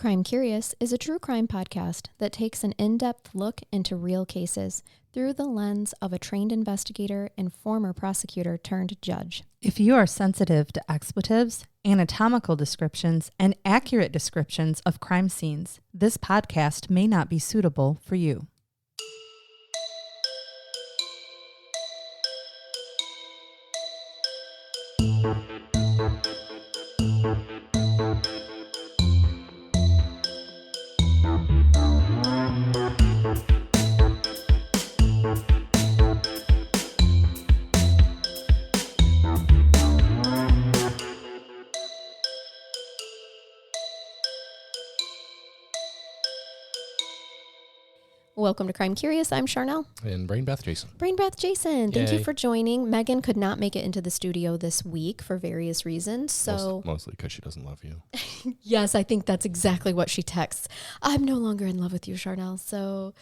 Crime Curious is a true crime podcast that takes an in-depth look into real cases through the lens of a trained investigator and former prosecutor turned judge. If you are sensitive to expletives, anatomical descriptions, and accurate descriptions of crime scenes, this podcast may not be suitable for you. Welcome to Crime Curious. I'm Charnell. And Brain Bath Jason. Brain Bath Jason, thank you Yay. for joining. Megan could not make it into the studio this week for various reasons. So Mostly because she doesn't love you. yes, I think that's exactly what she texts. I'm no longer in love with you, Charnell, so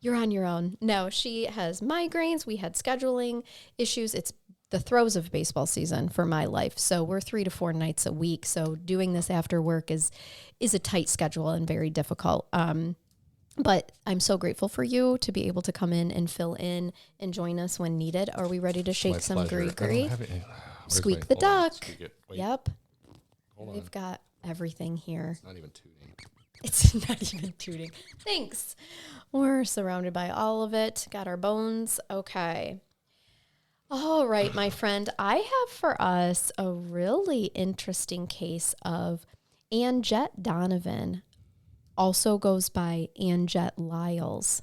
you're on your own. No, she has migraines. We had scheduling issues. It's the throes of baseball season for my life. So we're 3 to 4 nights a week. So doing this after work is a tight schedule and very difficult. But I'm so grateful for you to be able to come in and fill in and join us when needed. Are we ready to shake some gree-gree? Squeak the duck. Yep. We've got everything here. It's not even tooting. It's not even tooting. Thanks. We're surrounded by all of it. Got our bones. Okay. All right, my friend. I have for us a really interesting case of Anjette Donovan. Also goes by Anjette Lyles.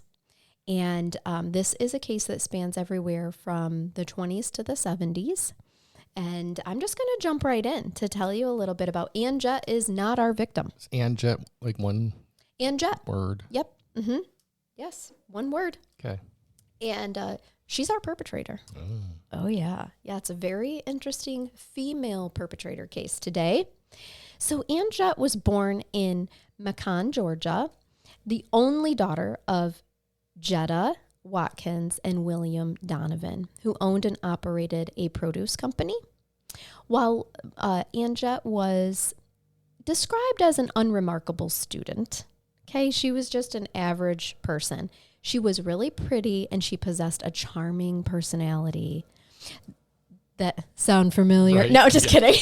And this is a case that spans everywhere from the 20s to the 70s. And I'm just going to jump right in to tell you a little bit about Anjette is not our victim. Is Anjette like one Anjette. word? Yep. Mm-hmm. Yes. One word. Okay. And she's our perpetrator. Oh, yeah. Yeah, it's a very interesting female perpetrator case today. So Anjette was born in Macon, Georgia, the only daughter of Jetta Watkins and William Donovan, who owned and operated a produce company. While Anjette was described as an unremarkable student, okay, she was just an average person. She was really pretty and she possessed a charming personality. That sound familiar? Right. No, just kidding.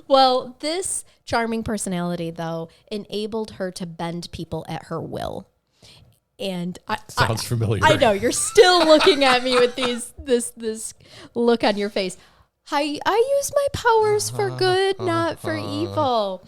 Well, this charming personality, though, enabled her to bend people at her will. And Sounds familiar. I know you're still looking at me with this look on your face. I use my powers for good, not for evil.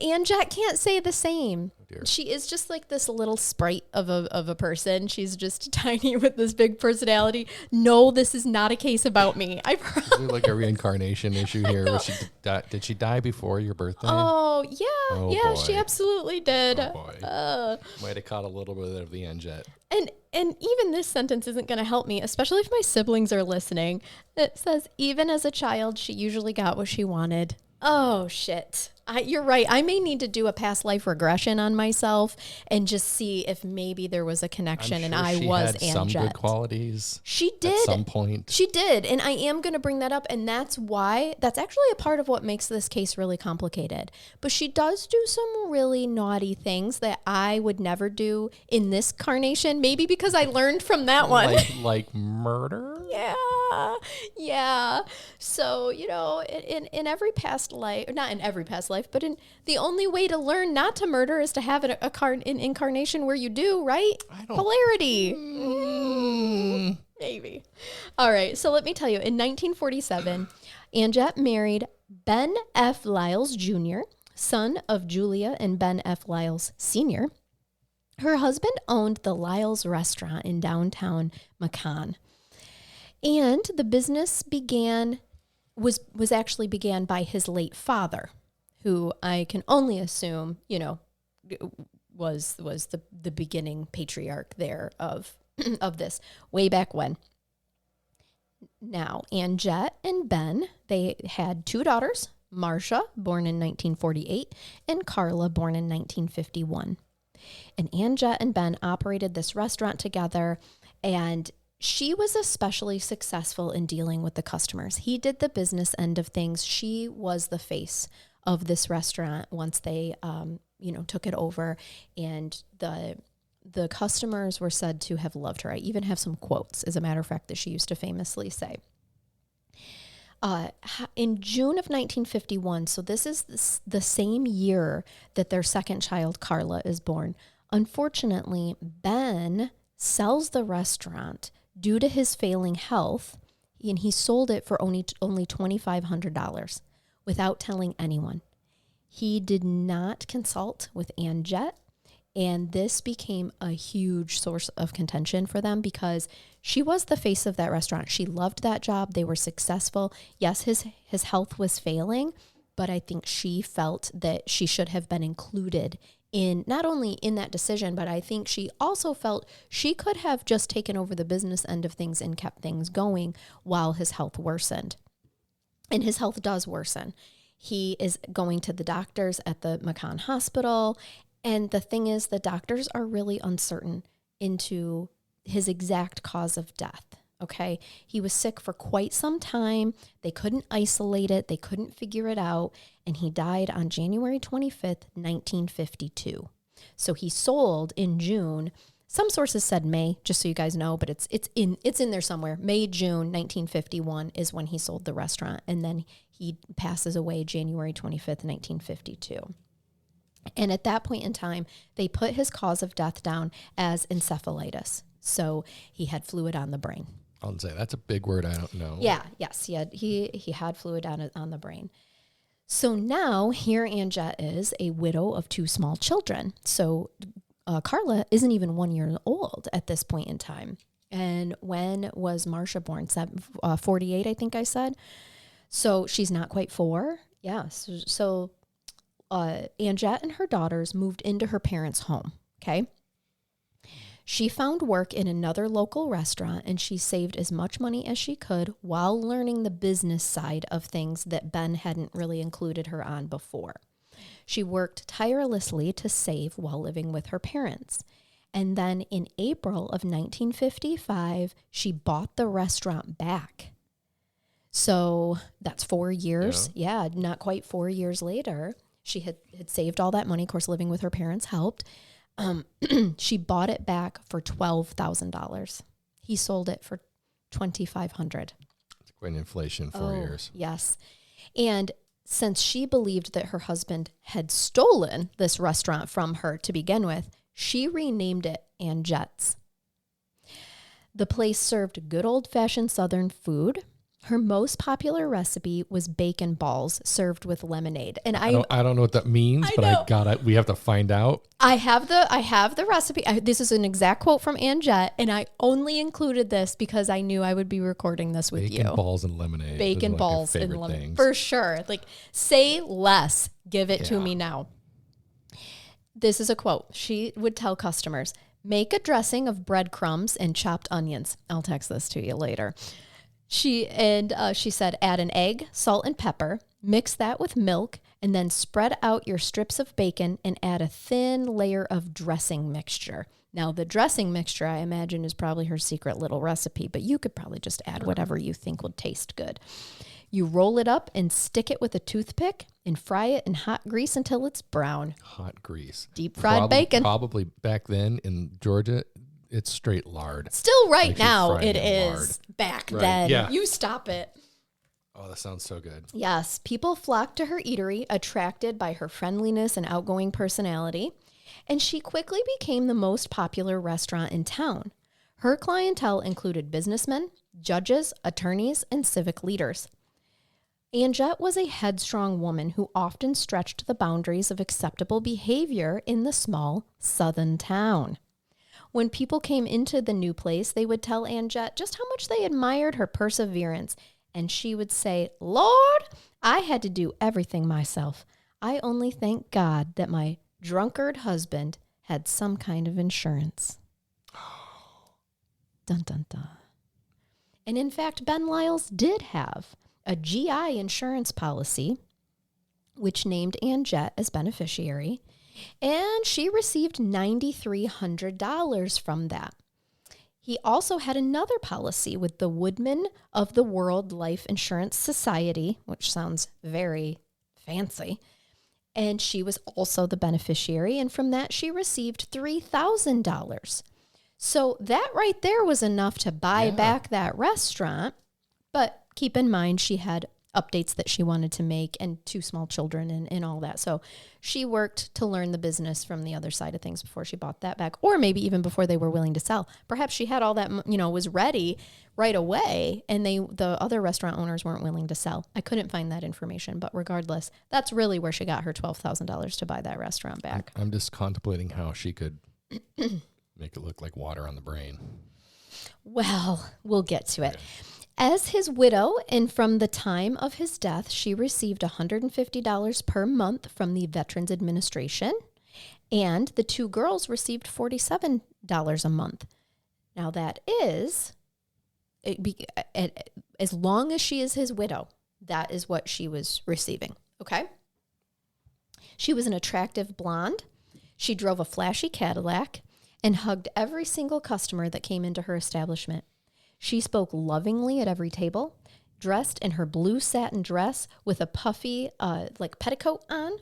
Anjette can't say the same. Dear. She is just like this little sprite of a person. She's just tiny with this big personality. No, this is not a case about me. I promise. Is there like a reincarnation issue here? Did she die before your birthday? Oh, yeah. Oh, yeah, boy. she absolutely did. Oh, boy. Might have caught a little bit of the Anjette. And even this sentence isn't going to help me, especially if my siblings are listening. It says, even as a child, she usually got what she wanted. Oh, shit. You're right. I may need to do a past life regression on myself and just see if maybe there was a connection and I was Anjette. She had some good qualities. She did. At some point. She did. And I am going to bring that up. And that's actually a part of what makes this case really complicated. But she does do some really naughty things that I would never do in this carnation. Maybe because I learned from that one. Like murder? Yeah. So, in every past life, not in every past life, but in the only way to learn not to murder is to have an incarnation where you do, right? Polarity. Maybe. All right. So let me tell you, in 1947, Anjette married Ben F. Lyles Jr., son of Julia and Ben F. Lyles Sr. Her husband owned the Lyles restaurant in downtown Macon. And the business was actually began by his late father, who I can only assume, was the beginning patriarch there of this way back when. Now, Anjette and Ben, they had 2 daughters, Marcia, born in 1948, and Carla, born in 1951. And Anjette and Ben operated this restaurant together, and she was especially successful in dealing with the customers. He did the business end of things. She was the face of this restaurant once they, took it over, and the customers were said to have loved her. I even have some quotes, as a matter of fact, that she used to famously say. In June of 1951, so this is the same year that their second child, Carla, is born. Unfortunately, Ben sells the restaurant due to his failing health, and he sold it for only $2,500 without telling anyone. He did not consult with Anjette, and this became a huge source of contention for them because she was the face of that restaurant. She loved that job. They were successful. Yes, his health was failing, but I think she felt that she should have been included in not only in that decision, but I think she also felt she could have just taken over the business end of things and kept things going while his health worsened. And his health does worsen. He is going to the doctors at the McCann Hospital. And the thing is, the doctors are really uncertain into his exact cause of death. Okay. He was sick for quite some time. They couldn't isolate it. They couldn't figure it out. And he died on January 25th, 1952. So he sold in June. Some sources said May, just so you guys know, but it's in there somewhere. May, June 1951 is when he sold the restaurant. And then he passes away January 25th, 1952. And at that point in time, they put his cause of death down as encephalitis. So he had fluid on the brain. I'll say that's a big word. I don't know. Yeah. Yes. He had fluid on the brain. So now here Anjette is a widow of 2 small children. So Carla isn't even 1 year old at this point in time. And when was Marcia born? 48, I think I said. So she's not quite 4. Yeah. So Anjette and her daughters moved into her parents' home. Okay. She found work in another local restaurant, and she saved as much money as she could while learning the business side of things that Ben hadn't really included her on before. She worked tirelessly to save while living with her parents. And then in April of 1955, she bought the restaurant back. So that's 4 years. Yeah, not quite 4 years later. She had saved all that money. Of course, living with her parents helped. She bought it back for $12,000. He sold it for $2,500. It's quite an inflation, 4 years. Yes. And since she believed that her husband had stolen this restaurant from her to begin with, she renamed it Anjette's. The place served good old-fashioned Southern food. Her most popular recipe was bacon balls served with lemonade. And I don't know what that means, but we have to find out. I have the recipe. This is an exact quote from Anjette, and I only included this because I knew I would be recording this with you. Bacon balls and lemonade. Bacon balls and lemonade. For sure. Like, say less. Give it to me now. This is a quote. She would tell customers, make a dressing of breadcrumbs and chopped onions. I'll text this to you later. She said, add an egg, salt, and pepper, mix that with milk, and then spread out your strips of bacon and add a thin layer of dressing mixture. Now, the dressing mixture, I imagine, is probably her secret little recipe, but you could probably just add whatever you think would taste good. You roll it up and stick it with a toothpick and fry it in hot grease until it's brown. Hot grease. Deep fried bacon. Probably back then in Georgia, it's straight lard. Still right now it is. Lard. Back then. Yeah. You stop it. Oh, that sounds so good. Yes. People flocked to her eatery, attracted by her friendliness and outgoing personality. And she quickly became the most popular restaurant in town. Her clientele included businessmen, judges, attorneys, and civic leaders. Anjette was a headstrong woman who often stretched the boundaries of acceptable behavior in the small southern town. When people came into the new place, they would tell Anjette just how much they admired her perseverance. And she would say, Lord, I had to do everything myself. I only thank God that my drunkard husband had some kind of insurance. Dun, dun, dun. And in fact, Ben Lyles did have a GI insurance policy, which named Anjette as beneficiary. And she received $9,300 from that. He also had another policy with the Woodmen of the World Life Insurance Society, which sounds very fancy. And she was also the beneficiary. And from that, she received $3,000. So that right there was enough to buy back that restaurant. But keep in mind, she had updates that she wanted to make and 2 small children and all that. So she worked to learn the business from the other side of things before she bought that back, or maybe even before they were willing to sell. Perhaps she had all that, was ready right away, and the other restaurant owners weren't willing to sell. I couldn't find that information, but regardless, that's really where she got her $12,000 to buy that restaurant back. I'm just contemplating how she could make it look like water on the brain. Well, we'll get to it. As his widow, and from the time of his death, she received $150 per month from the Veterans Administration, and the 2 girls received $47 a month. Now that is, as long as she is his widow, that is what she was receiving, okay? She was an attractive blonde. She drove a flashy Cadillac and hugged every single customer that came into her establishment. She spoke lovingly at every table, dressed in her blue satin dress with a puffy, petticoat on.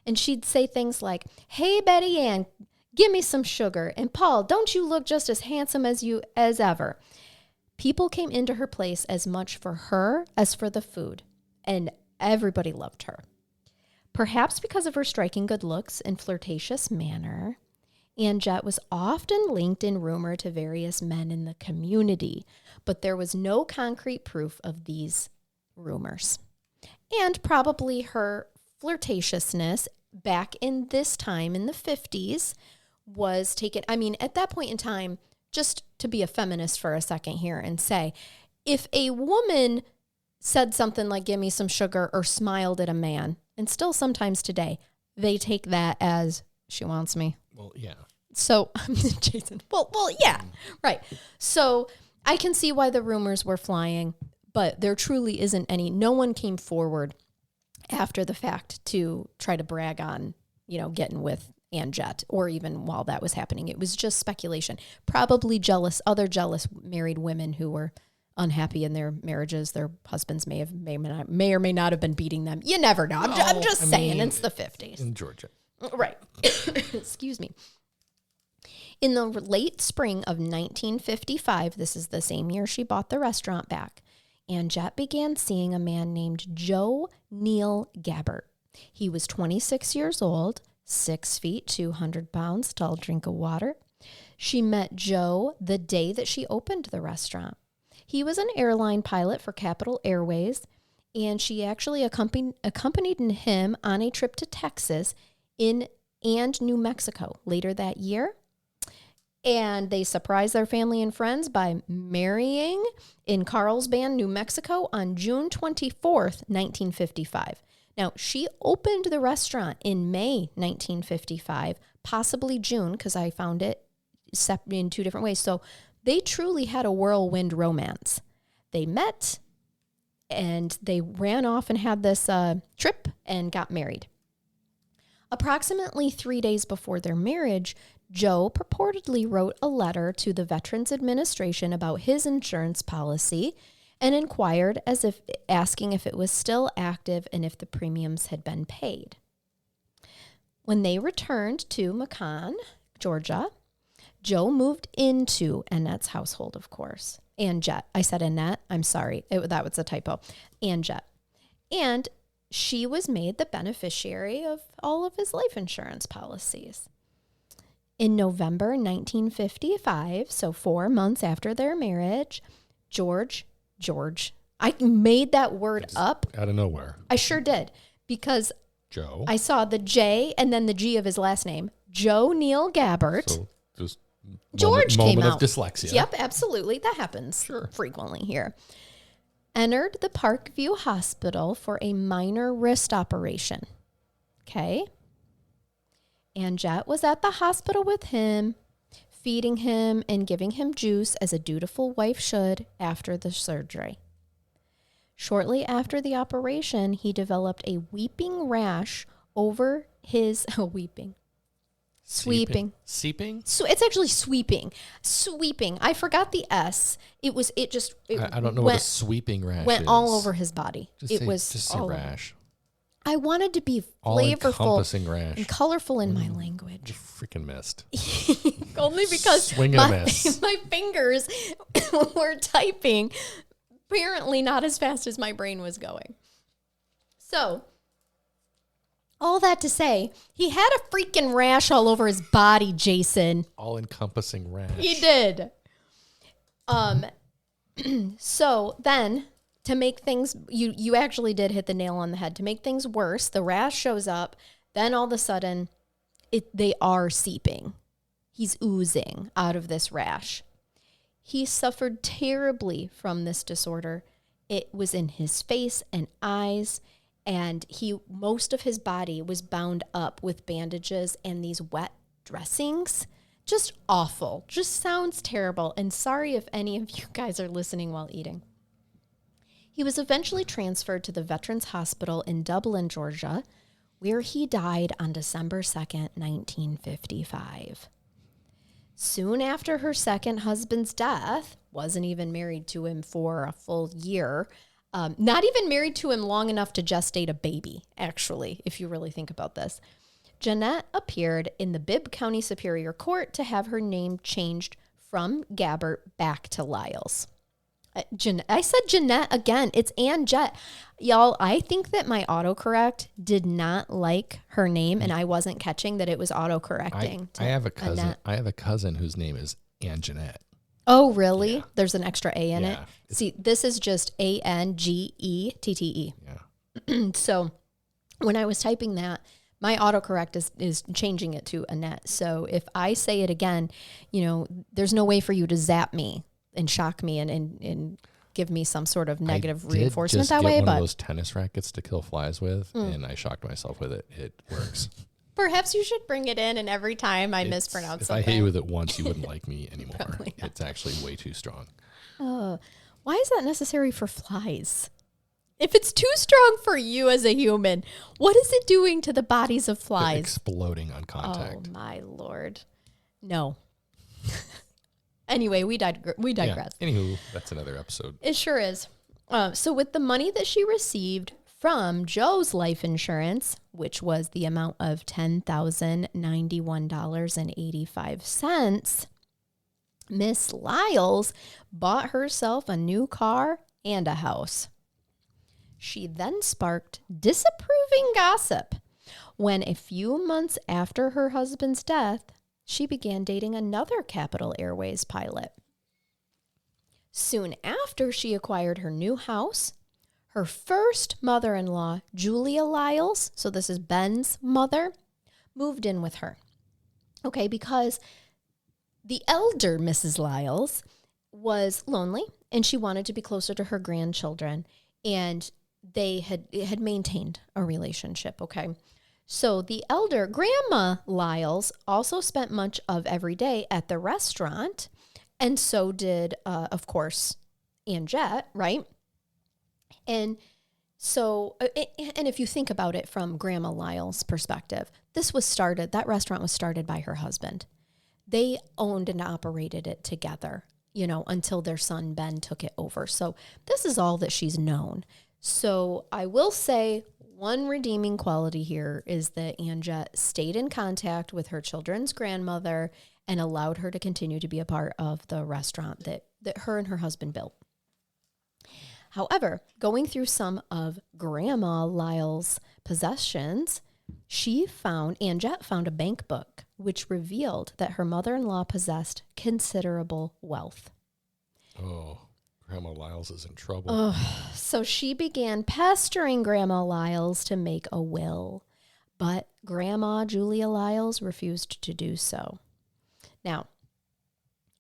And she'd say things like, "Hey, Betty Ann, give me some sugar. And Paul, don't you look just as handsome as ever?" People came into her place as much for her as for the food, and everybody loved her. Perhaps because of her striking good looks and flirtatious manner, Anjette was often linked in rumor to various men in the community, but there was no concrete proof of these rumors. And probably her flirtatiousness back in this time in the 50s was taken. I mean, at that point in time, just to be a feminist for a second here and say, if a woman said something like, "Give me some sugar," or smiled at a man, and still sometimes today, they take that as, "She wants me." Well, yeah. So, Jason, well, yeah, right. So I can see why the rumors were flying, but there truly isn't any. No one came forward after the fact to try to brag on, getting with Anjette, or even while that was happening. It was just speculation. Probably other jealous married women who were unhappy in their marriages. Their husbands may or may not have been beating them. You never know. I'm just saying, it's the 50s. In Georgia. Right. Excuse me. In the late spring of 1955, this is the same year she bought the restaurant back, Anjette began seeing a man named Joe Neil Gabbert. He was 26 years old, 6 feet, 200 pounds, tall drink of water. She met Joe the day that she opened the restaurant. He was an airline pilot for Capital Airways, and she actually accompanied him on a trip to Texas and New Mexico later that year. And they surprised their family and friends by marrying in Carlsbad, New Mexico on June 24th, 1955. Now, she opened the restaurant in May 1955, possibly June, because I found it in 2 different ways. So they truly had a whirlwind romance. They met, and they ran off and had this trip and got married. Approximately 3 days before their marriage, Joe purportedly wrote a letter to the Veterans Administration about his insurance policy and inquired asking if it was still active and if the premiums had been paid. When they returned to Macon, Georgia, Joe moved into Annette's household, of course. Anjette. I said Annette. I'm sorry. That was a typo. Anjette. And she was made the beneficiary of all of his life insurance policies. In November 1955, so 4 months after their marriage, George, I made that word up. Out of nowhere. I sure did, because Joe. I saw the J and then the G of his last name, Joe Neil Gabbert. So just George came moment out. of dyslexia. Yep, absolutely. That happens frequently here. Entered the Parkview Hospital for a minor wrist operation. Okay. Anjette was at the hospital with him, feeding him and giving him juice as a dutiful wife should after the surgery. Shortly after the operation, he developed a weeping rash over his Sweeping. Seeping? So it's actually sweeping. I forgot the S. I don't know what a sweeping rash went is. all over his body. Just say rash. I wanted to be All flavorful encompassing rash. and colorful in my You language. freaking missed. Only because Swing and a miss. my fingers were typing apparently not as fast as my brain was going. So, all that to say, he had a freaking rash all over his body, Jason. All encompassing rash. He did. So then, to make things, you actually did hit the nail on the head. To make things worse, the rash shows up. Then all of a sudden, they are seeping. He's oozing out of this rash. He suffered terribly from this disorder. It was in his face and eyes, and most of his body was bound up with bandages and these wet dressings. Just awful. Just sounds terrible. And sorry if any of you guys are listening while eating. He was eventually transferred to the Veterans Hospital in Dublin, Georgia, where he died on December 2nd, 1955. Soon after her second husband's death, wasn't even married to him for a full year, not even married to him long enough to gestate a baby, actually, if you really think about this. Jeanette appeared in the Bibb County Superior Court to have her name changed from Gabbert back to Lyles. I said Jeanette again. It's Anjette. Y'all, I think that my autocorrect did not like her name, and I wasn't catching that it was autocorrecting. I have a cousin. Annette. I have a cousin whose name is Anjette. Oh, really? Yeah. There's an extra A in it? See, this is just Angeette. Yeah. So when I was typing that, my autocorrect is changing it to Annette. So if I say it again, there's no way for you to zap me and shock me and give me some sort of negative reinforcement that way. I did just get one but of those tennis rackets to kill flies with, and I shocked myself with it. It works. Perhaps you should bring it in, and every time I mispronounce if something. I hit you with it once, you wouldn't like me anymore. Probably not. It's actually way too strong. Why is that necessary for flies? If it's too strong for you as a human, what is it doing to the bodies of They're flies? exploding on contact. Oh, my Lord. No. Anyway, we digress. Yeah. Anywho, that's another episode. It sure is. So with the money that she received from Joe's life insurance, which was the amount of $10,091.85, Miss Lyles bought herself a new car and a house. She then sparked disapproving gossip when a few months after her husband's death, she began dating another Capital Airways pilot. Soon after she acquired her new house, her first mother-in-law, Julia Lyles, so this is Ben's mother, moved in with her. Okay, because the elder Mrs. Lyles was lonely and she wanted to be closer to her grandchildren, and they had maintained a relationship, okay? So the elder, Grandma Lyles, also spent much of every day at the restaurant, and so did, of course, Anjette, right? And so, and if you think about it from Grandma Lyles' perspective, that restaurant was started by her husband. They owned and operated it together, until their son, Ben, took it over. So this is all that she's known. So I will say one redeeming quality here is that Anjette stayed in contact with her children's grandmother and allowed her to continue to be a part of the restaurant that her and her husband built. However, going through some of Grandma Lyles' possessions, Anjette found a bank book which revealed that her mother-in-law possessed considerable wealth. Oh, Grandma Lyles is in trouble. So she began pestering Grandma Lyles to make a will, but Grandma Julia Lyles refused to do so. Now,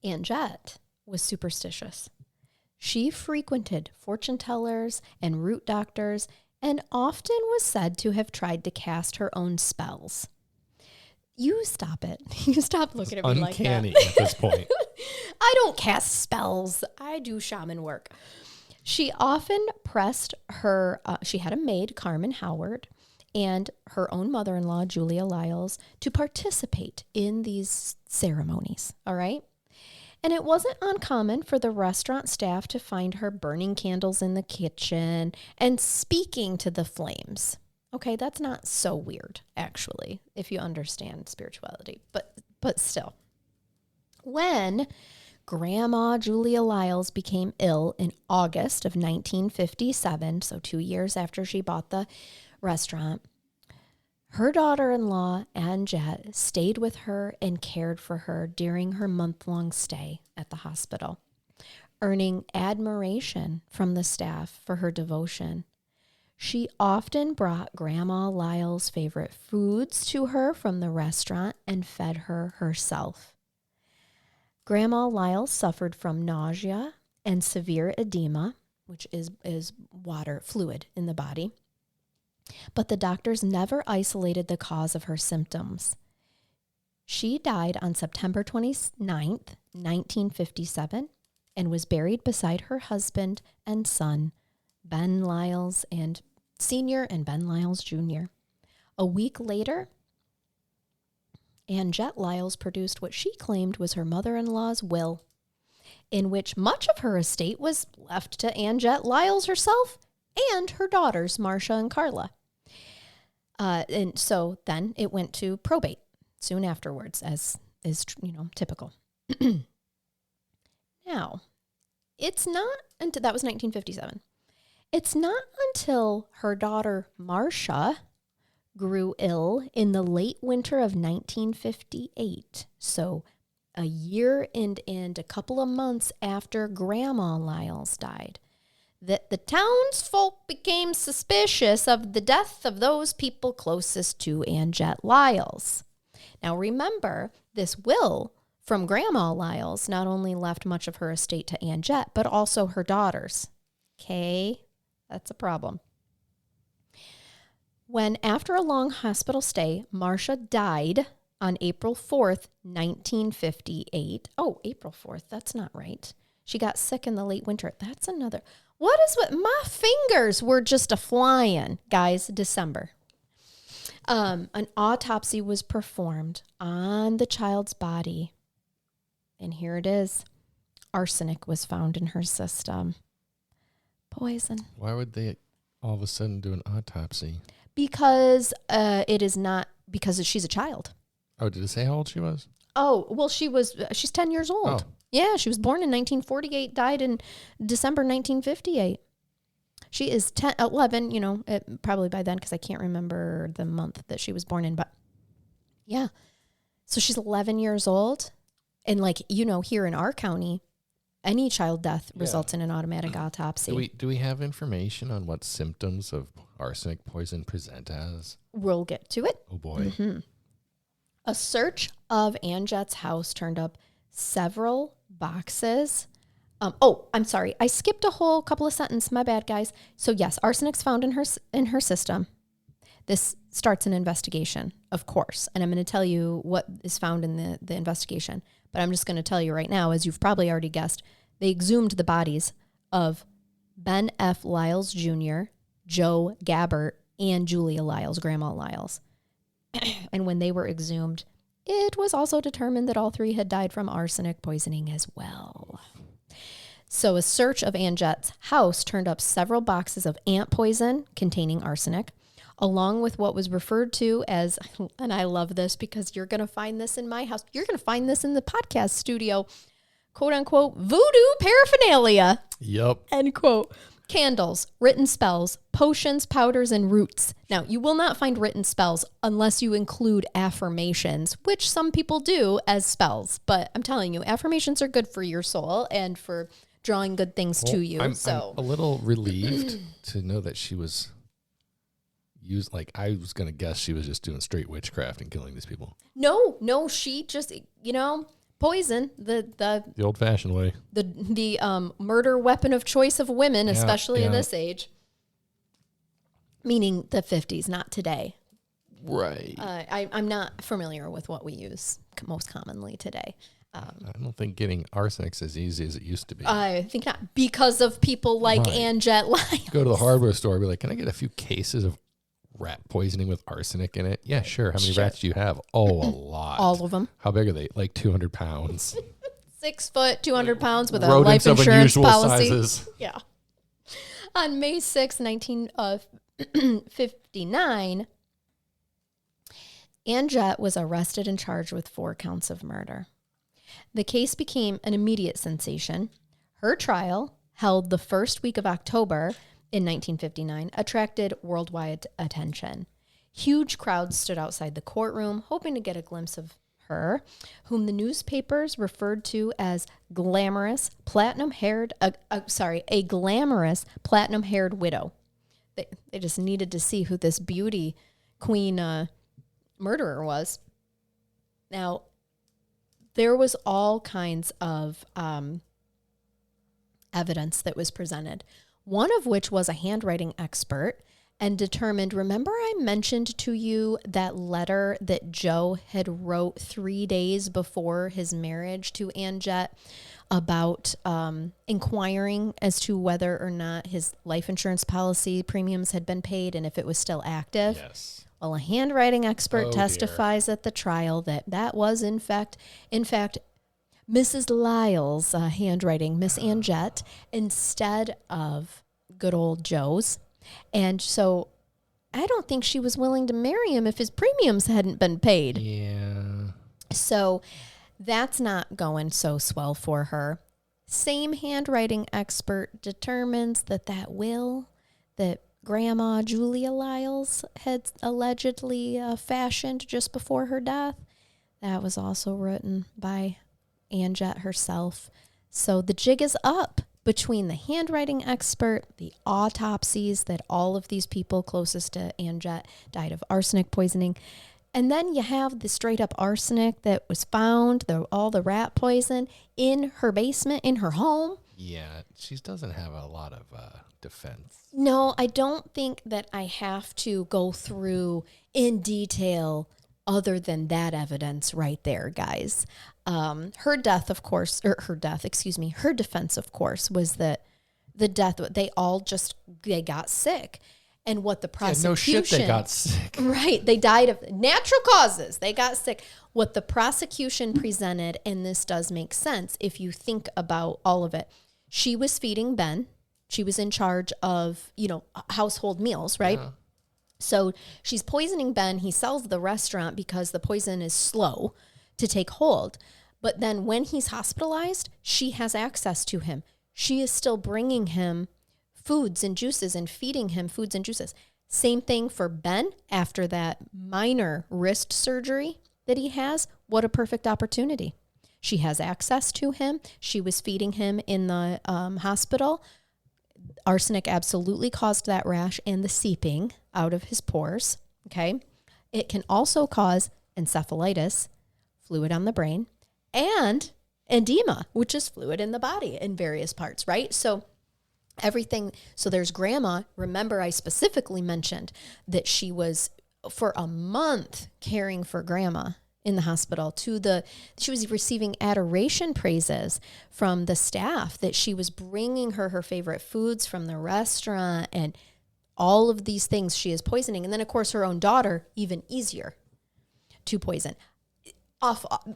Anjette was superstitious. She frequented fortune tellers and root doctors and often was said to have tried to cast her own spells. You stop it. You stop looking at me like that. Uncanny at this point. I don't cast spells. I do shaman work. She often pressed she had a maid, Carmen Howard, and her own mother-in-law, Julia Lyles, to participate in these ceremonies, all right? And it wasn't uncommon for the restaurant staff to find her burning candles in the kitchen and speaking to the flames, Okay, that's not so weird, actually, if you understand spirituality. But still. When Grandma Julia Lyles became ill in August of 1957, so 2 years after she bought the restaurant, her daughter-in-law, Anjette, stayed with her and cared for her during her month-long stay at the hospital, earning admiration from the staff for her devotion. She often brought Grandma Lyles' favorite foods to her from the restaurant and fed her herself. Grandma Lyles suffered from nausea and severe edema, which is water, fluid in the body. But the doctors never isolated the cause of her symptoms. She died on September 29th, 1957, and was buried beside her husband and son, Ben Lyles and Sr. and Ben Lyles Jr. A week later, Anjette Lyles produced what she claimed was her mother-in-law's will, in which much of her estate was left to Anjette Lyles herself and her daughters, Marcia and Carla. And so then it went to probate soon afterwards, as is, typical. Now, it's not until that was 1957. It's not until her daughter Marcia grew ill in the late winter of 1958. So a year and a couple of months after Grandma Lyles died, that the townsfolk became suspicious of the death of those people closest to Anjette Lyles. Now remember, this will from Grandma Lyles not only left much of her estate to Anjette, but also her daughters. Okay, that's a problem. When, after a long hospital stay, Marcia died on April 4th, 1958. Oh, April 4th, that's not right. She got sick in the late winter. That's another. What is what? My fingers were just a-flying, guys, December. An autopsy was performed on the child's body. And here it is. Arsenic was found in her system. Poison. Why would they all of a sudden do an autopsy? Because it is not, because she's a child. Oh, did it say how old she was? Oh, well, she's 10 years old. Oh. Yeah, she was born in 1948, died in December 1958. She is 11, probably by then, because I can't remember the month that she was born in, but yeah. So she's 11 years old. And here in our county, any child death results in an automatic autopsy. Do we have information on what symptoms of arsenic poison present as? We'll get to it. Oh, boy. Mm-hmm. A search of Anjette's house turned up several boxes. I'm sorry. I skipped a whole couple of sentences. My bad, guys. So, yes, arsenic's found in her system. This starts an investigation, of course. And I'm going to tell you what is found in the investigation. But I'm just going to tell you right now, as you've probably already guessed, they exhumed the bodies of Ben F. Lyles Jr., Joe Gabbert, and Julia Lyles, Grandma Lyles. And when they were exhumed, it was also determined that all three had died from arsenic poisoning as well. So a search of Anjette's house turned up several boxes of ant poison containing arsenic, along with what was referred to as, and I love this because you're going to find this in my house, you're going to find this in the podcast studio, quote unquote, voodoo paraphernalia. Yep. End quote. Candles, written spells, potions, powders, and roots. Now, you will not find written spells unless you include affirmations, which some people do as spells. But I'm telling you, affirmations are good for your soul and for drawing good things to you. I'm a little relieved to know that she was used. I was going to guess she was just doing straight witchcraft and killing these people. No, she just, poison, the old-fashioned way. The murder weapon of choice of women, especially in this age. Meaning the 50s, not today. Right. I'm not familiar with what we use most commonly today. I don't think getting arsenic's as easy as it used to be. I think not, because of people like Anjette Lyles. Go to the hardware store and be like, can I get a few cases of rat poisoning with arsenic in it? Yeah, sure. How many rats do you have? Oh, a lot. All of them. How big are they? Like 200 pounds. 6 foot, 200 pounds with a Rodents life insurance of unusual policy. Sizes. Yeah. On May 6, 1959, Anjette was arrested and charged with 4 counts of murder. The case became an immediate sensation. Her trial, held the first week of October in 1959, attracted worldwide attention. Huge crowds stood outside the courtroom, hoping to get a glimpse of her, whom the newspapers referred to as a glamorous platinum-haired widow. They just needed to see who this beauty queen murderer was. Now, there was all kinds of evidence that was presented, one of which was a handwriting expert and determined, remember I mentioned to you that letter that Joe had wrote 3 days before his marriage to Anjette about inquiring as to whether or not his life insurance policy premiums had been paid and if it was still active? Yes. Well, a handwriting expert testifies at the trial that was, in fact, Mrs. Lyles' handwriting, Miss Anjette, instead of good old Joe's. And so I don't think she was willing to marry him if his premiums hadn't been paid. Yeah. So that's not going so swell for her. Same handwriting expert determines that will that Grandma Julia Lyles had allegedly fashioned just before her death, that was also written by Anjette herself. So the jig is up between the handwriting expert, the autopsies that all of these people closest to Anjette died of arsenic poisoning, and then you have the straight up arsenic that was found, all the rat poison in her basement, in her home. Yeah, she doesn't have a lot of defense. No, I don't think that I have to go through in detail other than that evidence right there, guys. Her defense, of course, was that the death, they got sick. And what the prosecution... Yeah, no shit, they got sick. Right, they died of natural causes. They got sick. What the prosecution presented, and this does make sense if you think about all of it, she was feeding Ben. She was in charge of, household meals, right? Yeah. So she's poisoning Ben. He sells the restaurant because the poison is slow to take hold. But then when he's hospitalized, she has access to him. She is still bringing him foods and juices and feeding him foods and juices. Same thing for Ben after that minor wrist surgery that he has. What a perfect opportunity. She has access to him. She was feeding him in the hospital. Arsenic absolutely caused that rash and the seeping out of his pores. Okay. It can also cause encephalitis, fluid on the brain, and edema, which is fluid in the body in various parts, right? So everything. So there's Grandma. Remember, I specifically mentioned that she was for a month caring for Grandma in the hospital. She was receiving adoration praises from the staff that she was bringing her favorite foods from the restaurant and all of these things she is poisoning. And then, of course, her own daughter, even easier to poison.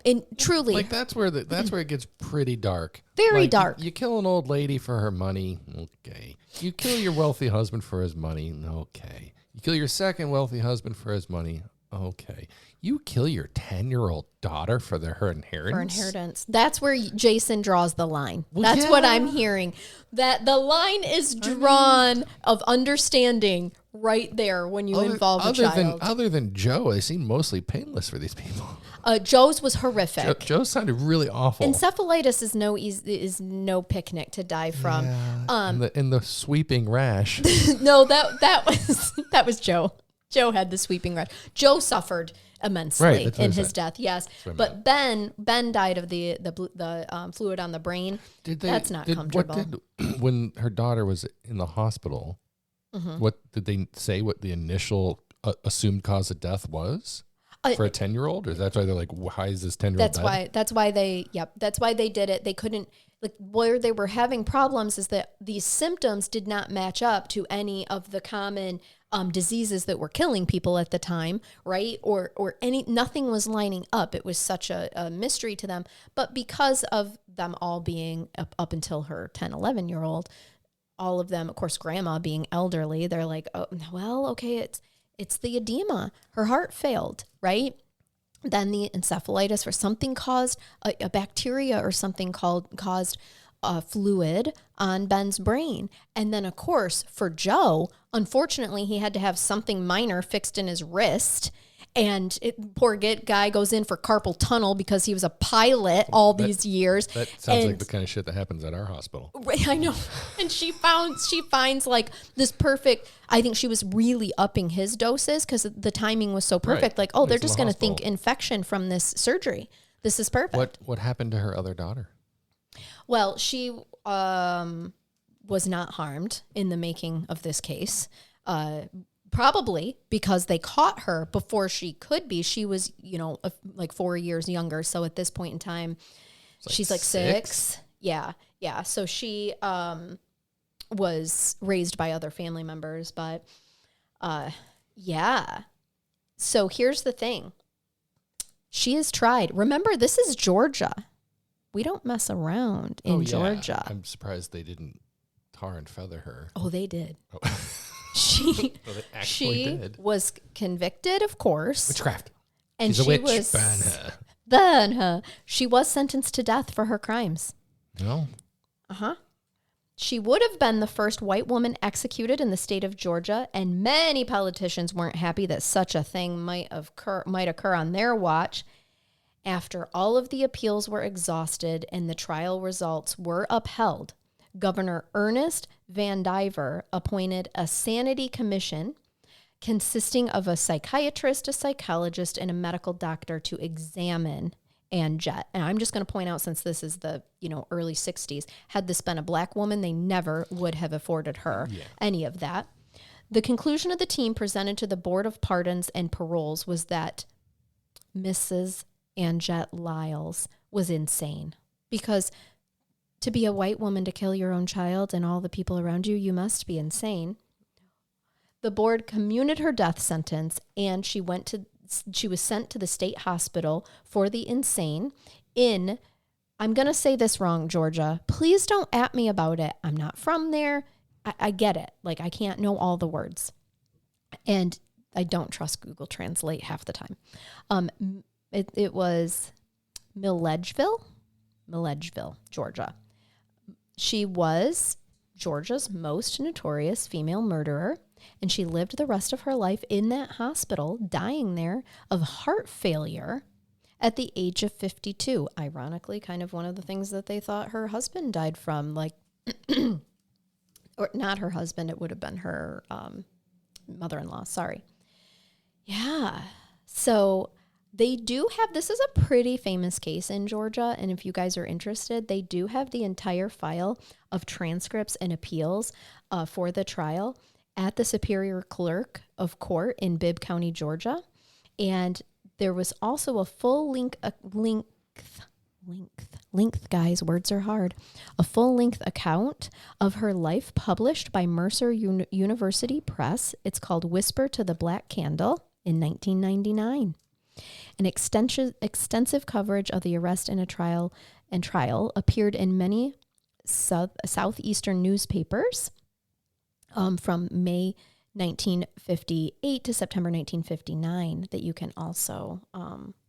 And truly, like that's where it gets pretty dark. Very dark. You kill an old lady for her money, okay. You kill your wealthy husband for his money, okay. You kill your second wealthy husband for his money, okay. You kill your 10-year-old daughter for her inheritance? For inheritance. That's where Jason draws the line. That's what I'm hearing. That the line is drawn of understanding right there when you involve a child. Other than Joe, they seem mostly painless for these people. Joe's was horrific. Joe sounded really awful. Encephalitis is no picnic to die from. Yeah. In the sweeping rash. No, that was Joe. Joe had the sweeping rash. Joe suffered immensely in his death. Yes, but Ben died of the fluid on the brain. That's not comfortable. When her daughter was in the hospital, what did they say? What the initial assumed cause of death was for a 10-year-old? Or that's why they're like, why is this 10-year-old dead? That's why they did it. They couldn't. Like where they were having problems is that these symptoms did not match up to any of the common diseases that were killing people at the time, right? Or nothing was lining up. It was such a mystery to them. But because of them all being up until her 10, 11-year-old, all of them, of course, grandma being elderly, they're like, oh, well, okay, it's the edema. Her heart failed, right? Then the encephalitis or something caused a bacteria or something caused fluid on Ben's brain. And then, of course, for Joe, unfortunately, he had to have something minor fixed in his wrist. And poor guy goes in for carpal tunnel because he was a pilot all these years. That sounds like the kind of shit that happens at our hospital. Right, I know. And she finds like this perfect, I think she was really upping his doses because the timing was so perfect. Right. Like, oh, they're It's just in the going to think hospital. infection from this surgery. This is perfect. What happened to her other daughter? Well, she was not harmed in the making of this case. Probably because they caught her before she could be. She was, like 4 years younger. So at this point in time, she's like six. Yeah. Yeah. So she was raised by other family members. But yeah. So here's the thing. She is tried. Remember, this is Georgia. We don't mess around in Georgia. I'm surprised they didn't tar and feather her. Oh, they did. Oh. She did. was convicted, of course. Witchcraft. And She's a she witch. was Burn her. She was sentenced to death for her crimes. No. Uh-huh. She would have been the first white woman executed in the state of Georgia, and many politicians weren't happy that such a thing might occur on their watch. After all of the appeals were exhausted and the trial results were upheld, Governor Ernest Van Diver appointed a sanity commission consisting of a psychiatrist, a psychologist, and a medical doctor to examine Anjette. And I'm just going to point out, since this is the early 60s, had this been a black woman, they never would have afforded her any of that. The conclusion of the team presented to the Board of Pardons and Paroles was that Mrs. Anjette Lyles was insane, because to be a white woman to kill your own child and all the people around you, you must be insane. The board commuted her death sentence, and she was sent to the state hospital for the insane in, I'm going to say this wrong, Georgia. Please don't at me about it. I'm not from there. I get it. Like, I can't know all the words. And I don't trust Google Translate half the time. It was Milledgeville, Georgia. She was Georgia's most notorious female murderer, and she lived the rest of her life in that hospital, dying there of heart failure at the age of 52. Ironically, kind of one of the things that they thought her husband died from, like, or not her husband, it would have been her mother-in-law, sorry. Yeah, so they do have, this is a pretty famous case in Georgia, and if you guys are interested, they do have the entire file of transcripts and appeals for the trial at the Superior Clerk of Court in Bibb County, Georgia. And there was also a full length, guys, words are hard, a full-length account of her life published by Mercer University Press. It's called Whisper to the Black Candle in 1999. An extensive coverage of the arrest and trial appeared in many southeastern newspapers from May 1958 to September 1959 that you can also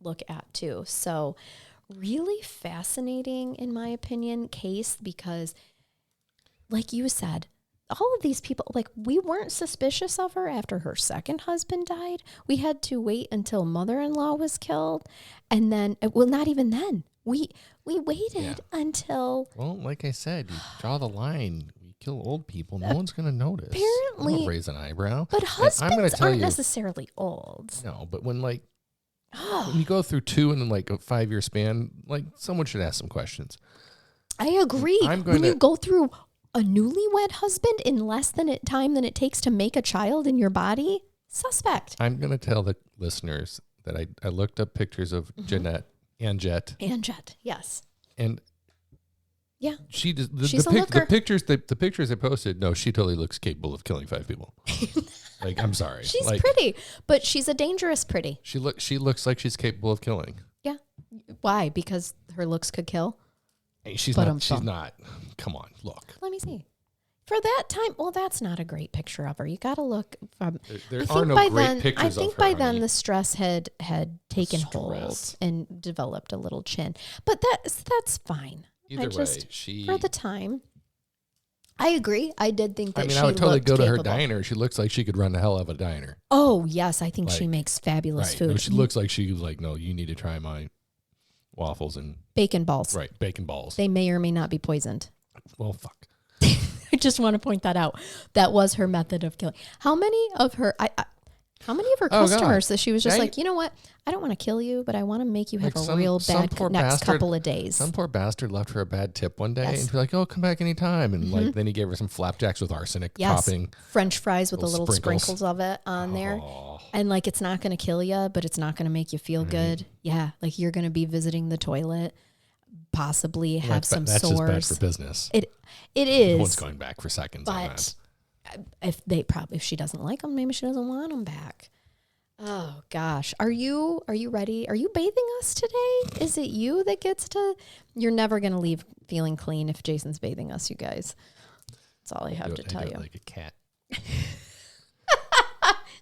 look at too. So really fascinating, in my opinion, case, because like you said, all of these people, like, we weren't suspicious of her after her second husband died. We had to wait until mother-in-law was killed. And then, well, not even then. We waited until... Well, like I said, you draw the line. You kill old people, no one's going to notice. Apparently. I won't raise an eyebrow. But husbands aren't necessarily old. No, but when, like, when you go through two and then, like, a 5-year span, like, someone should ask some questions. I agree. When you go through a newlywed husband in less time than it takes to make a child in your body, suspect. I'm going to tell the listeners that I looked up pictures of Anjette, yes. And yeah, she does she's a looker. The pictures I posted. No, she totally looks capable of killing 5 people. Like, I'm sorry, she's pretty, but she's a dangerous pretty. She looks like she's capable of killing. Yeah, why? Because her looks could kill. She's not. Come on, look. Let me see. For that time, well, that's not a great picture of her. You got to look from. There are no great pictures of her. I think by then honey. the stress had taken hold and developed a little chin. But that's fine. Either way, she for the time. I agree. I did think that. I mean, she I would totally go to her capable. diner. She looks like she could run the hell of a diner. Oh yes, I think Like, she makes fabulous Right. food. No, she looks like she was like, no, you need to try my waffles and bacon balls. right bacon balls. They may or may not be poisoned. Well, fuck. I just want to point that out. That was her method of killing. How many of her customers that she was just like, you know what? I don't want to kill you, but I want to make you have Like a real bad next bastard, couple of days. Some poor bastard left her a bad tip one day, Yes. and she's like, "Oh, come back anytime." And like, then he gave her some flapjacks with arsenic topping, French fries with the little sprinkles. sprinkles of it on there, Oh. and like it's not going to kill you, but it's not going to make you feel good. Yeah, like you're going to be visiting the toilet, possibly have some that's sores. just bad for business. It is. No one's going back for seconds on that. But if she doesn't like them, maybe she doesn't want them back. Oh gosh, are you ready? Are you bathing us today? Is it you that gets to? You're never gonna leave feeling clean if Jason's bathing us, you guys. That's all I have to tell you. Like a cat.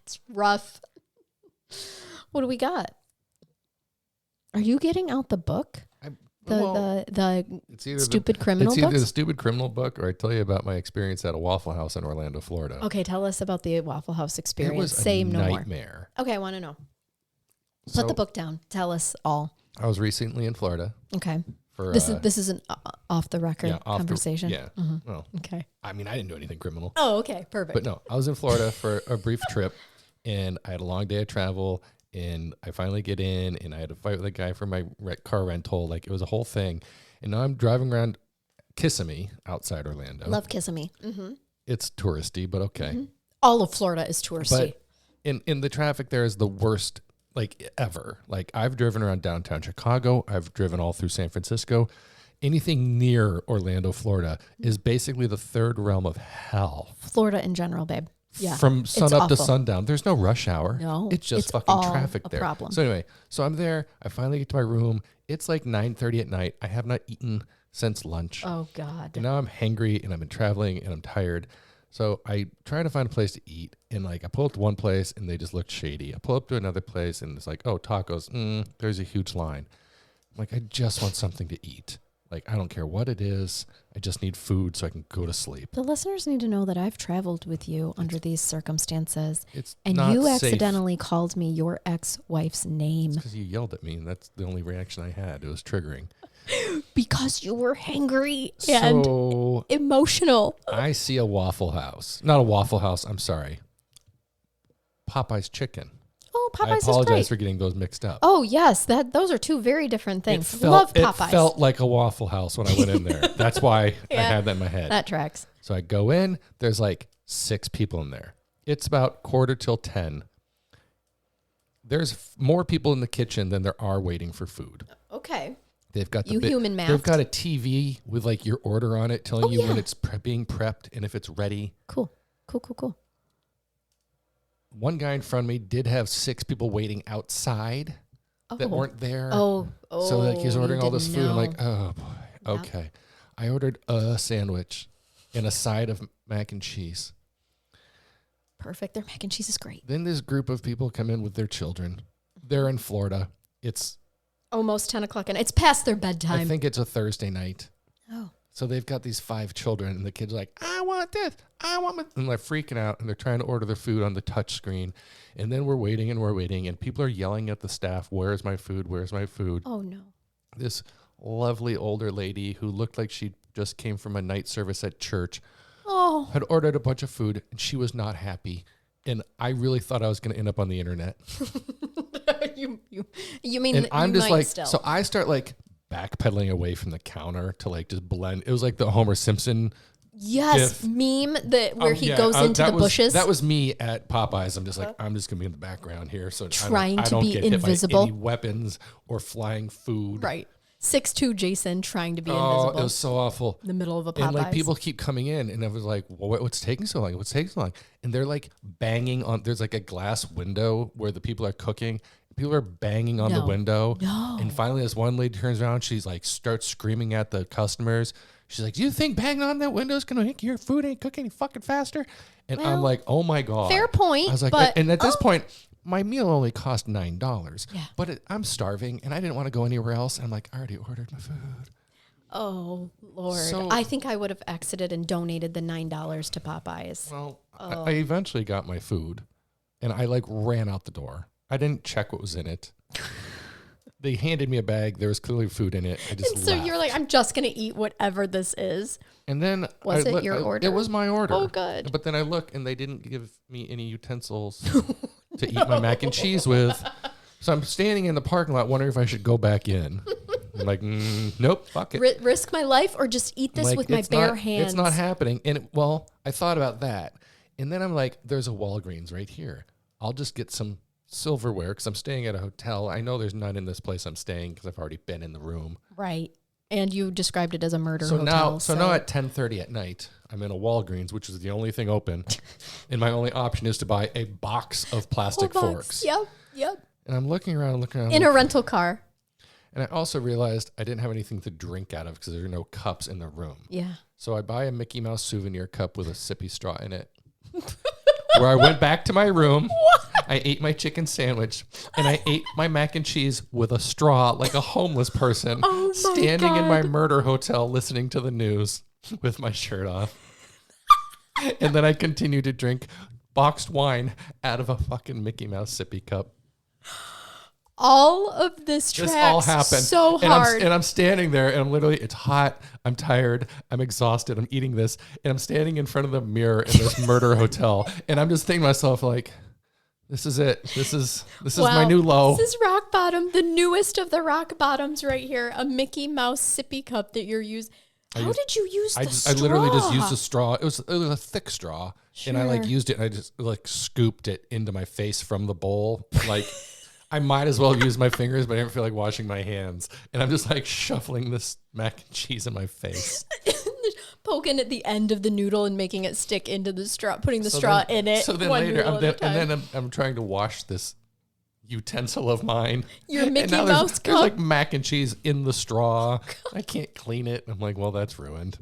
It's rough. What do we got? Are you getting out the book? The It's either stupid criminal It's either books? the stupid criminal book, or I tell you about my experience at a Waffle House in Orlando, Florida. Okay, tell us about the Waffle House experience. It was Say a no more. nightmare. Okay, I want to know. So, Put the book down. Tell us all. I was recently in Florida Okay. for This is an off the record conversation. Yeah. Well, Okay. I mean, I didn't do anything criminal. Oh, okay. Perfect. But no, I was in Florida for a brief trip, and I had a long day of travel, and I finally get in, and I had to fight with a guy for my car rental. Like, it was a whole thing. And now I'm driving around Kissimmee outside Orlando. Love Kissimmee. Mm-hmm. It's touristy, but okay. Mm-hmm. All of Florida is touristy. But in the traffic there is the worst, like, ever. Like, I've driven around downtown Chicago. I've driven all through San Francisco. Anything near Orlando, Florida is basically the third realm of hell. Florida in general, babe. Yeah. From sun up to awful. sundown. There's no rush hour. No, It's just it's fucking all traffic a there. problem. So anyway, so I'm there. I finally get to my room. It's like 9:30 at night. I have not eaten since lunch. Oh, God. And now I'm hangry and I've been traveling and I'm tired. So I try to find a place to eat. And like, I pull up to one place and they just looked shady. I pull up to another place and it's like, oh, tacos. There's a huge line. I'm like, I just want something to eat. Like, I don't care what it is. I just need food so I can go to sleep. The listeners need to know that I've traveled with you under these circumstances. It's and not you safe. accidentally called me your ex-wife's name. Because you yelled at me, and that's the only reaction I had. It was triggering. Because you were hangry and So emotional. I see a Waffle House. Not a Waffle House. I'm sorry. Popeye's Chicken. Oh, Popeyes I is apologize great. for getting those mixed up. Oh, yes. Those are two very different things. Love Popeyes. It felt like a Waffle House when I went in there. That's why I Yeah. had that in my head. That tracks. So I go in. There's like 6 people in there. It's about 9:45. There's more people in the kitchen than there are waiting for food. Okay. They've got You human math. They've got a TV with like your order on it, telling you yeah. when it's being prepped and if it's ready. Cool. One guy in front of me did have 6 people waiting outside that weren't there. Oh. So like he's ordering all this didn't food. I'm know. like, oh boy, Yeah. okay. I ordered a sandwich and a side of mac and cheese. Perfect. Their mac and cheese is great. Then this group of people come in with their children. They're in Florida. It's Almost 10 o'clock, and it's past their bedtime. I think it's a Thursday night. Oh. So they've got these 5 children, and the kids are like, I want this, I want and they're freaking out, and they're trying to order their food on the touch screen. And then we're waiting, and people are yelling at the staff, where's my food, where's my food? Oh, no. This lovely older lady who looked like she just came from a night service at church Oh. had ordered a bunch of food, and she was not happy. And I really thought I was going to end up on the internet. you mean And that I'm you just might like, still. so I start like backpedaling away from the counter to like just blend. It was like the Homer Simpson. Yes, gif. meme where he Yeah, goes into that the was- bushes. That was me at Popeyes. I'm just like, I'm just going to be in the background here. So Trying I to don't be get hit invisible. by any weapons or flying food. right. 6'2" Jason trying to be Oh, invisible it was so awful. in the middle of a Popeyes. And like people keep coming in, and I was like, well, what's taking so long? What's taking so long? And they're like banging on, there's like a glass window where the people are cooking. People are banging on the window. No. And finally, this one lady turns around. She's like, starts screaming at the customers. She's like, do you think banging on that window is going to make your food ain't cook any fucking faster? And I'm like, oh my God. Fair point. I was like, but, and at this point, my meal only cost $9. Yeah. But I'm starving and I didn't want to go anywhere else. And I'm like, I already ordered my food. Oh, Lord. So- I think I would have exited and donated the $9 to Popeyes. Well, I eventually got my food and I like ran out the door. I didn't check what was in it. They handed me a bag. There was clearly food in it. I just And so left. you're like, I'm just going to eat whatever this is. And then Was it your order? It was my order. Oh, good. But then I look and they didn't give me any utensils to eat my mac and cheese with. So I'm standing in the parking lot wondering if I should go back in. I'm like, nope, fuck it. Risk my life or just eat this Like, with my it's bare not- hands? It's not happening. And I thought about that. And then I'm like, there's a Walgreens right here. I'll just get some silverware because I'm staying at a hotel. I know there's none in this place I'm staying because I've already been in the room. Right. And you described it as a murder So hotel. now at 10:30 at night, I'm in a Walgreens, which is the only thing open. And my only option is to buy a box of plastic Whole box. forks. Yep. And I'm looking around. In a rental car. And I also realized I didn't have anything to drink out of because there are no cups in the room. Yeah. So I buy a Mickey Mouse souvenir cup with a sippy straw in it. Where I went back to my room. I ate my chicken sandwich and I ate my mac and cheese with a straw like a homeless person standing in my murder hotel listening to the news with my shirt off. And then I continued to drink boxed wine out of a fucking Mickey Mouse sippy cup. All of this tracks all happened so hard. And I'm standing there and I'm literally, it's hot. I'm tired. I'm exhausted. I'm eating this. And I'm standing in front of the mirror in this murder hotel. And I'm just thinking to myself like, this is it. This is my new low. This is rock bottom, the newest of the rock bottoms right here. A Mickey Mouse sippy cup that you're using. How did you use the straw? I literally just used a straw. It was a thick straw. Sure. And I like used it and I just like scooped it into my face from the bowl. Like I might as well have used my fingers, but I didn't feel like washing my hands. And I'm just like shuffling this mac and cheese in my face. Poking at the end of the noodle and making it stick into the straw, putting the straw in it. So then later, I'm trying to wash this utensil of mine. Your Mickey and Mouse there's cup. like mac and cheese in the straw. I can't clean it. I'm like, well, that's ruined.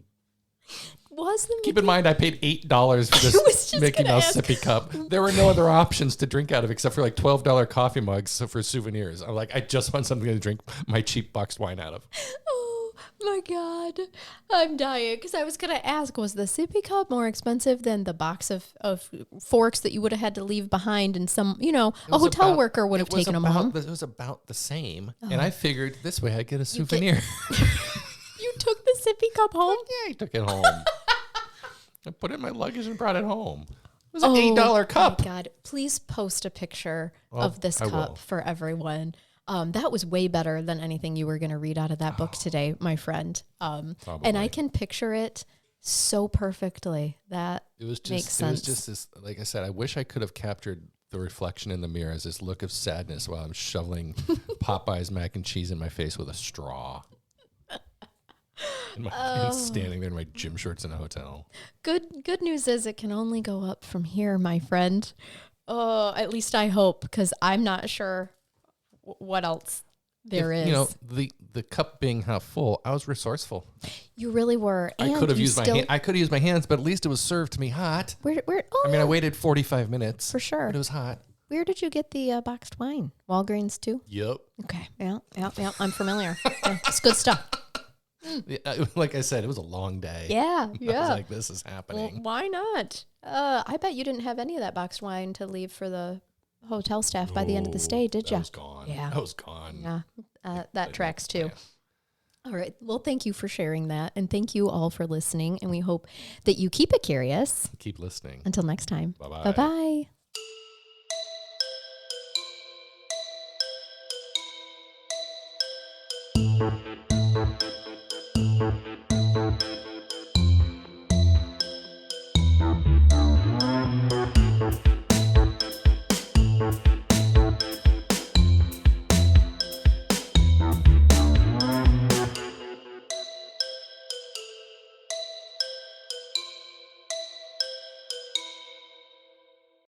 Keep in mind, I paid $8 for this Mickey Mouse sippy cup. There were no other options to drink out of except for like $12 coffee mugs for souvenirs. I'm like, I just want something to drink my cheap boxed wine out of. Oh my God. I'm dying because I was going to ask, was the sippy cup more expensive than the box of forks that you would have had to leave behind and some, a hotel worker would have taken them home? It was about the same. Oh. And I figured this way I'd get a souvenir. You took the sippy cup home? Yeah, I took it home. I put it in my luggage and brought it home. It was an $8 cup. Oh, my God. Please post a picture of this cup for everyone. That was way better than anything you were going to read out of that book today, my friend. And I can picture it so perfectly. That makes sense. It was just this, like I said, I wish I could have captured the reflection in the mirror as this look of sadness while I'm shoveling Popeye's mac and cheese in my face with a straw. And standing there in my gym shorts in a hotel. Good news is it can only go up from here, my friend. At least I hope, because I'm not sure what else there is. The cup being half full, I was resourceful. You really were. I could have used I could have used my hands, but at least it was served to me hot. I waited 45 minutes. For sure. But it was hot. Where did you get the boxed wine? Walgreens too? Yep. Okay. Yeah. I'm familiar. Yeah, it's good stuff. Like I said, it was a long day. Yeah. I was like, this is happening. Well, why not? I bet you didn't have any of that boxed wine to leave for the hotel staff by the end of the stay, did you? I was gone. Yeah. I was gone. Yeah. That tracks too. All right. Well, thank you for sharing that. And thank you all for listening. And we hope that you keep it curious. Keep listening. Until next time. Bye-bye. Bye-bye.